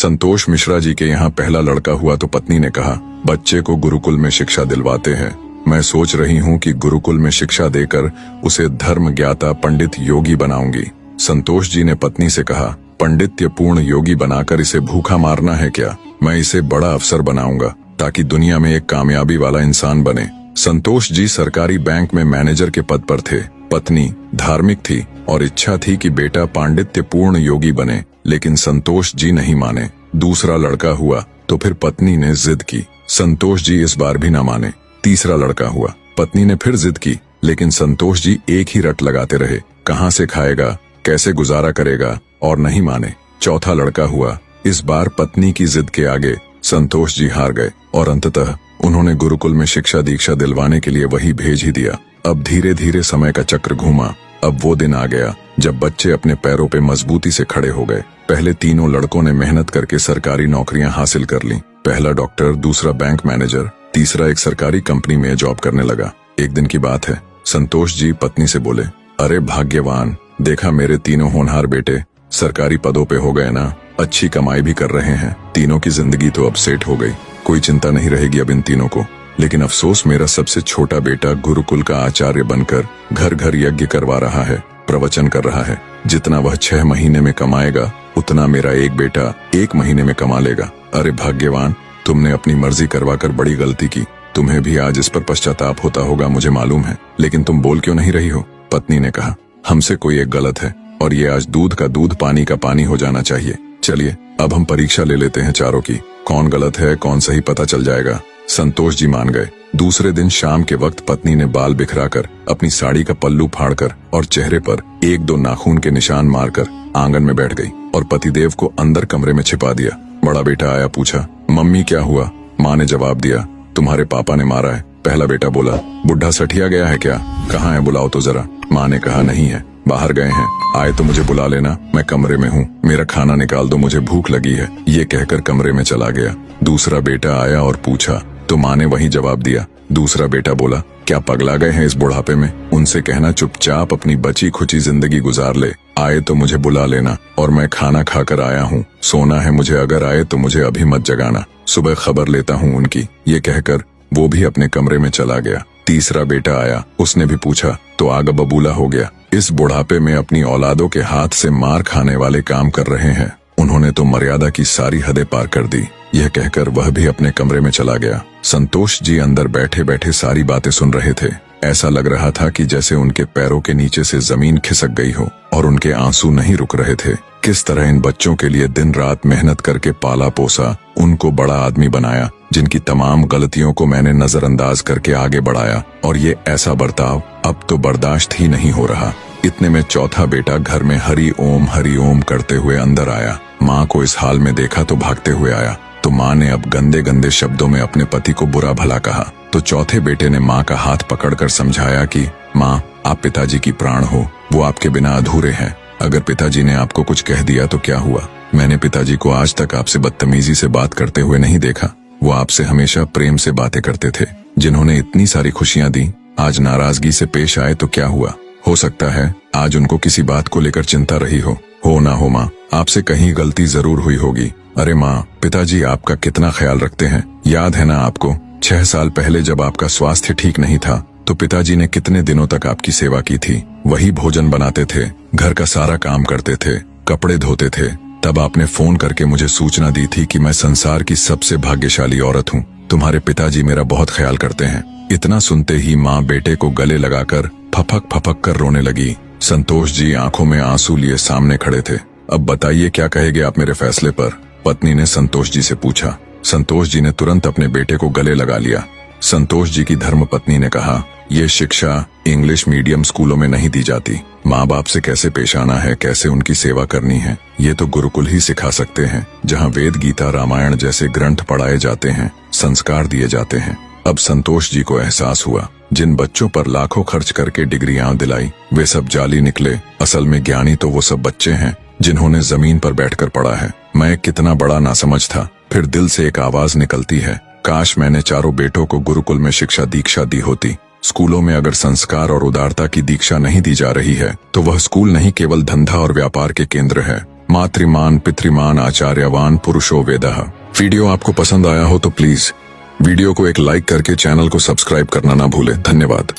संतोष मिश्रा जी के यहाँ पहला लड़का हुआ तो पत्नी ने कहा, बच्चे को गुरुकुल में शिक्षा दिलवाते हैं। मैं सोच रही हूँ कि गुरुकुल में शिक्षा देकर उसे धर्म ज्ञाता पंडित योगी बनाऊंगी। संतोष जी ने पत्नी से कहा, पंडित्य पूर्ण योगी बनाकर इसे भूखा मारना है क्या? मैं इसे बड़ा अफसर बनाऊंगा ताकि दुनिया में एक कामयाबी वाला इंसान बने। संतोष जी सरकारी बैंक में मैनेजर के पद पर थे। पत्नी धार्मिक थी और इच्छा थी कि बेटा पांडित्य पूर्ण योगी बने, लेकिन संतोष जी नहीं माने। दूसरा लड़का हुआ तो फिर पत्नी ने जिद की। संतोष जी इस बार भी न माने। तीसरा लड़का हुआ, पत्नी ने फिर जिद की, लेकिन संतोष जी एक ही रट लगाते रहे, कहाँ से खाएगा, कैसे गुजारा करेगा, और नहीं माने। चौथा लड़का हुआ। इस बार पत्नी की जिद के आगे संतोष जी हार गए और अंततः उन्होंने गुरुकुल में शिक्षा दीक्षा दिलवाने के लिए वही भेज ही दिया। अब धीरे धीरे समय का चक्र घूमा। अब वो दिन आ गया जब बच्चे अपने पैरों पे मजबूती से खड़े हो गए। पहले तीनों लड़कों ने मेहनत करके सरकारी नौकरियां हासिल कर ली। पहला डॉक्टर, दूसरा बैंक मैनेजर, तीसरा एक सरकारी कंपनी में जॉब करने लगा। एक दिन की बात है, संतोष जी पत्नी से बोले, अरे भाग्यवान, देखा मेरे तीनों होनहार बेटे सरकारी पदों पे हो गए ना, अच्छी कमाई भी कर रहे हैं। तीनों की जिंदगी तो अब सेट हो गई, कोई चिंता नहीं रहेगी अब इन तीनों को। लेकिन अफसोस, मेरा सबसे छोटा बेटा गुरुकुल का आचार्य बनकर घर घर यज्ञ करवा रहा है, प्रवचन कर रहा है। जितना वह 6 महीने में कमाएगा उतना मेरा एक बेटा 1 महीने में कमा लेगा। अरे भाग्यवान, तुमने अपनी मर्जी करवाकर बड़ी गलती की। तुम्हें भी आज इस पर पश्चाताप होता होगा, मुझे मालूम है, लेकिन तुम बोल क्यों नहीं रही हो? पत्नी ने कहा, हमसे कोई एक गलत है और ये आज दूध का दूध पानी का पानी हो जाना चाहिए। चलिए अब हम परीक्षा ले लेते हैं चारों की, कौन गलत है कौन सही पता चल जाएगा। संतोष जी मान गए। दूसरे दिन शाम के वक्त पत्नी ने बाल बिखराकर, अपनी साड़ी का पल्लू फाड़कर और चेहरे पर 1-2 नाखून के निशान मारकर आंगन में बैठ गई और पतिदेव को अंदर कमरे में छिपा दिया। बड़ा बेटा आया, पूछा, मम्मी क्या हुआ? माँ ने जवाब दिया, तुम्हारे पापा ने मारा है। पहला बेटा बोला, बुढ़ा सठिया गया है क्या? कहाँ है, बुलाओ तो जरा। माँ ने कहा, नहीं है, बाहर गए हैं, आए तो मुझे बुला लेना, मैं कमरे में हूँ, मेरा खाना निकाल दो, मुझे भूख लगी है। ये कहकर कमरे में चला गया। दूसरा बेटा आया और पूछा तो माँ ने वही जवाब दिया। दूसरा बेटा बोला, क्या पगला गए हैं इस बुढ़ापे में? उनसे कहना चुपचाप अपनी बची खुची जिंदगी गुजार ले, आए तो मुझे बुला लेना, और मैं खाना खाकर आया हूँ, सोना है मुझे, अगर आए तो मुझे अभी मत जगाना, सुबह खबर लेता हूँ उनकी। ये कहकर वो भी अपने कमरे में चला गया। तीसरा बेटा आया, उसने भी पूछा तो आगा बबूला हो गया। इस बुढ़ापे में अपनी औलादों के हाथ से मार खाने वाले काम कर रहे हैं, उन्होंने तो मर्यादा की सारी हदें पार कर दी। यह कहकर वह भी अपने कमरे में चला गया। संतोष जी अंदर बैठे बैठे सारी बातें सुन रहे थे। ऐसा लग रहा था कि जैसे उनके पैरों के नीचे से जमीन खिसक गई हो और उनके आंसू नहीं रुक रहे थे। किस तरह इन बच्चों के लिए दिन रात मेहनत करके पाला पोसा, उनको बड़ा आदमी बनाया, जिनकी तमाम गलतियों को मैंने नजरअंदाज करके आगे बढ़ाया, और ये ऐसा बर्ताव अब तो बर्दाश्त ही नहीं हो रहा। इतने में चौथा बेटा घर में हरि ओम करते हुए अंदर आया। माँ को इस हाल में देखा तो भागते हुए आया, तो माँ ने अब गंदे गंदे शब्दों में अपने पति को बुरा भला कहा। तो चौथे बेटे ने माँ का हाथ पकड़कर समझाया कि माँ, आप पिताजी की प्राण हो, वो आपके बिना अधूरे हैं। अगर पिताजी ने आपको कुछ कह दिया तो क्या हुआ? मैंने पिताजी को आज तक आपसे बदतमीजी से बात करते हुए नहीं देखा। वो आपसे हमेशा प्रेम से बातें करते थे। जिन्होंने इतनी सारी खुशियां दी, आज नाराजगी से पेश आए तो क्या हुआ? हो सकता है आज उनको किसी बात को लेकर चिंता रही हो ना हो माँ, आपसे कहीं गलती जरूर हुई होगी। अरे माँ, पिताजी आपका कितना ख्याल रखते हैं, याद है ना आपको? 6 साल पहले जब आपका स्वास्थ्य ठीक नहीं था तो पिताजी ने कितने दिनों तक आपकी सेवा की थी। वही भोजन बनाते थे, घर का सारा काम करते थे, कपड़े धोते थे। तब आपने फोन करके मुझे सूचना दी थी कि मैं संसार की सबसे भाग्यशाली औरत हूँ, तुम्हारे पिताजी मेरा बहुत ख्याल करते हैं। इतना सुनते ही माँ बेटे को गले लगाकर फपक कर रोने लगी। संतोष जी आंखों में आंसू लिए सामने खड़े थे। अब बताइए क्या कहेंगे आप मेरे फैसले पर? पत्नी ने संतोष जी से पूछा। संतोष जी ने तुरंत अपने बेटे को गले लगा लिया। संतोष जी की धर्मपत्नी ने कहा, ये शिक्षा इंग्लिश मीडियम स्कूलों में नहीं दी जाती। माँ बाप से कैसे पेश आना है, कैसे उनकी सेवा करनी है, ये तो गुरुकुल ही सिखा सकते हैं, जहाँ वेद गीता रामायण जैसे ग्रंथ पढ़ाए जाते हैं, संस्कार दिए जाते हैं। अब संतोष जी को एहसास हुआ, जिन बच्चों पर लाखों खर्च करके डिग्रियां दिलाई, वे सब जाली निकले। असल में ज्ञानी तो वो सब बच्चे हैं जिन्होंने जमीन पर बैठकर पढ़ा है। मैं कितना बड़ा नासमझ था। फिर दिल से एक आवाज निकलती है, काश मैंने चारों बेटों को गुरुकुल में शिक्षा दीक्षा दी होती। स्कूलों में अगर संस्कार और उदारता की दीक्षा नहीं दी जा रही है तो वह स्कूल नहीं, केवल धंधा और व्यापार के केंद्र है। मातृमान पितृमान आचार्यवान पुरुषो वेदः। वीडियो आपको पसंद आया हो तो प्लीज वीडियो को एक लाइक करके चैनल को सब्सक्राइब करना ना भूलें। धन्यवाद।